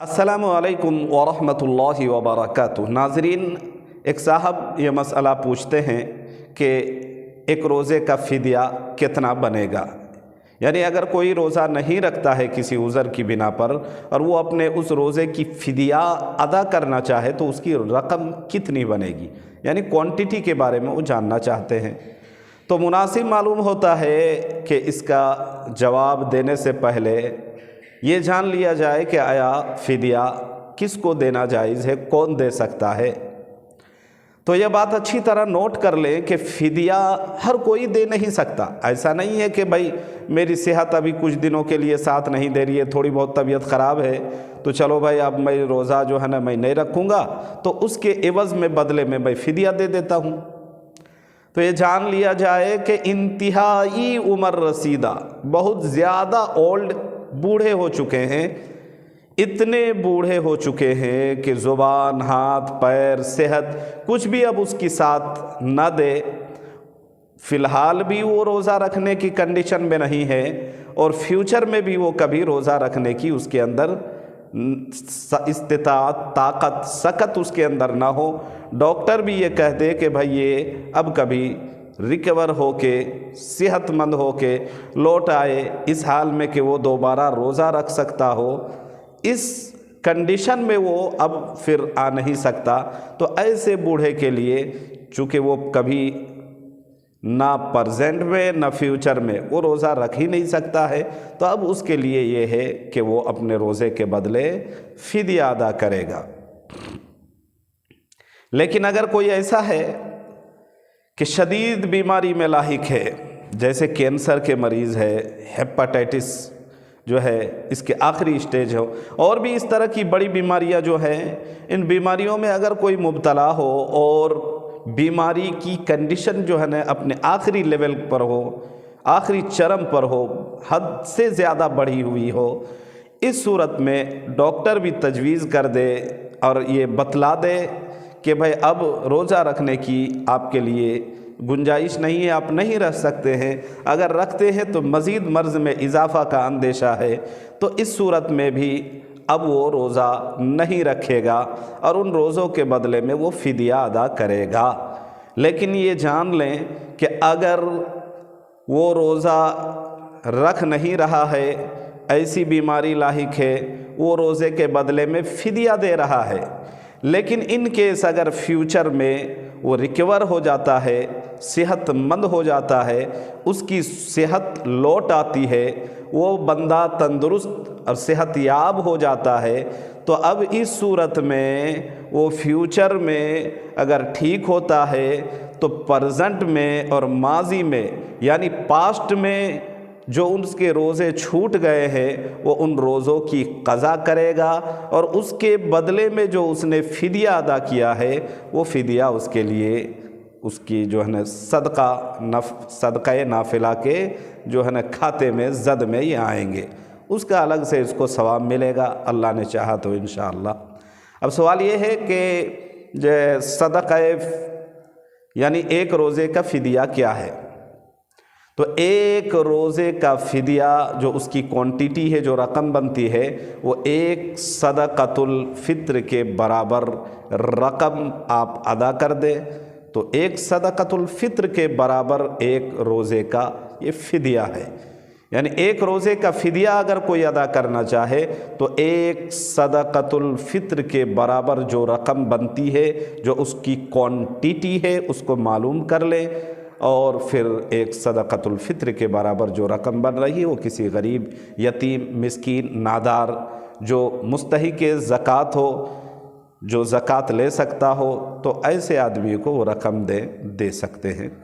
अस्सलामु अलैकुम वरहमतुल्लाहि वबरकातुह। नाज़रीन, एक साहब ये मसला पूछते हैं कि एक रोज़े का फ़िदिया कितना बनेगा। यानी अगर कोई रोज़ा नहीं रखता है किसी उज़र की बिना पर और वो अपने उस रोज़े की फ़िदिया अदा करना चाहे तो उसकी रकम कितनी बनेगी, यानी क्वांटिटी के बारे में वो जानना चाहते हैं। तो मुनासिब मालूम होता है कि इसका जवाब देने से पहले ये जान लिया जाए कि आया फ़िदिया किसको देना जायज़ है, कौन दे सकता है। तो यह बात अच्छी तरह नोट कर लें कि फ़िदिया हर कोई दे नहीं सकता। ऐसा नहीं है कि भाई मेरी सेहत अभी कुछ दिनों के लिए साथ नहीं दे रही है, थोड़ी बहुत तबीयत ख़राब है तो चलो भाई अब मैं रोज़ा जो है ना मैं नहीं रखूँगा, तो उसके एवज़ में बदले में मैं फ़िदिया दे देता हूँ। तो ये जान लिया जाए कि इंतहाई उम्र रसीदा, बहुत ज़्यादा ओल्ड, बूढ़े हो चुके हैं, इतने बूढ़े हो चुके हैं कि ज़ुबान, हाथ, पैर, सेहत कुछ भी अब उसकी साथ न दे। फ़िलहाल भी वो रोज़ा रखने की कंडीशन में नहीं है और फ्यूचर में भी वो कभी रोज़ा रखने की उसके अंदर इस्तिताअत, ताकत, सकत उसके अंदर ना हो। डॉक्टर भी ये कह दे कि भाई ये अब कभी रिकवर होके सेहतमंद होके लौट आए इस हाल में कि वो दोबारा रोज़ा रख सकता हो, इस कंडीशन में वो अब फिर आ नहीं सकता। तो ऐसे बूढ़े के लिए चूँकि वो कभी ना प्रेजेंट में ना फ्यूचर में वो रोज़ा रख ही नहीं सकता है, तो अब उसके लिए ये है कि वो अपने रोज़े के बदले फ़िदिया अदा करेगा। लेकिन अगर कोई ऐसा है कि शदीद बीमारी में लाहिक है, जैसे कैंसर के मरीज़ है, हेपेटाइटिस जो है इसके आखिरी स्टेज हो, और भी इस तरह की बड़ी बीमारियां जो हैं, इन बीमारियों में अगर कोई मुब्तला हो और बीमारी की कंडीशन जो है ना अपने आखिरी लेवल पर हो, आखिरी चरम पर हो, हद से ज़्यादा बढ़ी हुई हो, इस सूरत में डॉक्टर भी तजवीज़ कर दे और ये बतला दे कि भाई अब रोज़ा रखने की आपके लिए गुंजाइश नहीं है, आप नहीं रख सकते हैं, अगर रखते हैं तो मज़ीद मर्ज़ में इजाफ़ा का अंदेशा है, तो इस सूरत में भी अब वो रोज़ा नहीं रखेगा और उन रोज़ों के बदले में वो फ़िदिया अदा करेगा। लेकिन ये जान लें कि अगर वो रोज़ा रख नहीं रहा है, ऐसी बीमारी लाहिक है, वो रोज़े के बदले में फ़िदिया दे रहा है, लेकिन इन केस अगर फ्यूचर में वो रिकवर हो जाता है, सेहतमंद हो जाता है, उसकी सेहत लौट आती है, वो बंदा तंदुरुस्त और सेहतयाब हो जाता है, तो अब इस सूरत में वो फ्यूचर में अगर ठीक होता है तो प्रेजेंट में और माजी में यानी पास्ट में जो उसके रोज़े छूट गए हैं वो उन रोज़ों की क़ज़ा करेगा और उसके बदले में जो उसने फ़िदिया अदा किया है वो फ़िदिया उसके लिए उसकी जो है ना सदक़ा नाफिला के जो है ना खाते में ज़द में ये आएंगे, उसका अलग से इसको सवाब मिलेगा, अल्लाह ने चाहा तो इंशाअल्लाह। अब सवाल ये है कि जो सदक़ा यानी एक रोज़े का फ़िदिया क्या है। तो एक रोज़े का फ़िदिया जो उसकी क्वांटिटी है, जो रकम बनती है, वो एक सदक़तुल फ़ित्र के बराबर रकम आप अदा कर दें, तो एक सदक़तुल फ़ित्र के बराबर एक रोज़े का ये फ़िदिया है। यानी एक रोज़े का फ़िदिया अगर कोई अदा करना चाहे तो एक सदक़तुल फ़ित्र के बराबर जो रकम बनती है, जो उसकी क्वांटिटी है, उसको मालूम कर ले और फिर एक सदक़तुल फ़ित्र के बराबर जो रकम बन रही है वो किसी गरीब, यतीम, मिस्कीन, नादार, जो मुस्तहिक़ ज़कात हो, जो ज़कात ले सकता हो, तो ऐसे आदमी को वो रकम दे सकते हैं।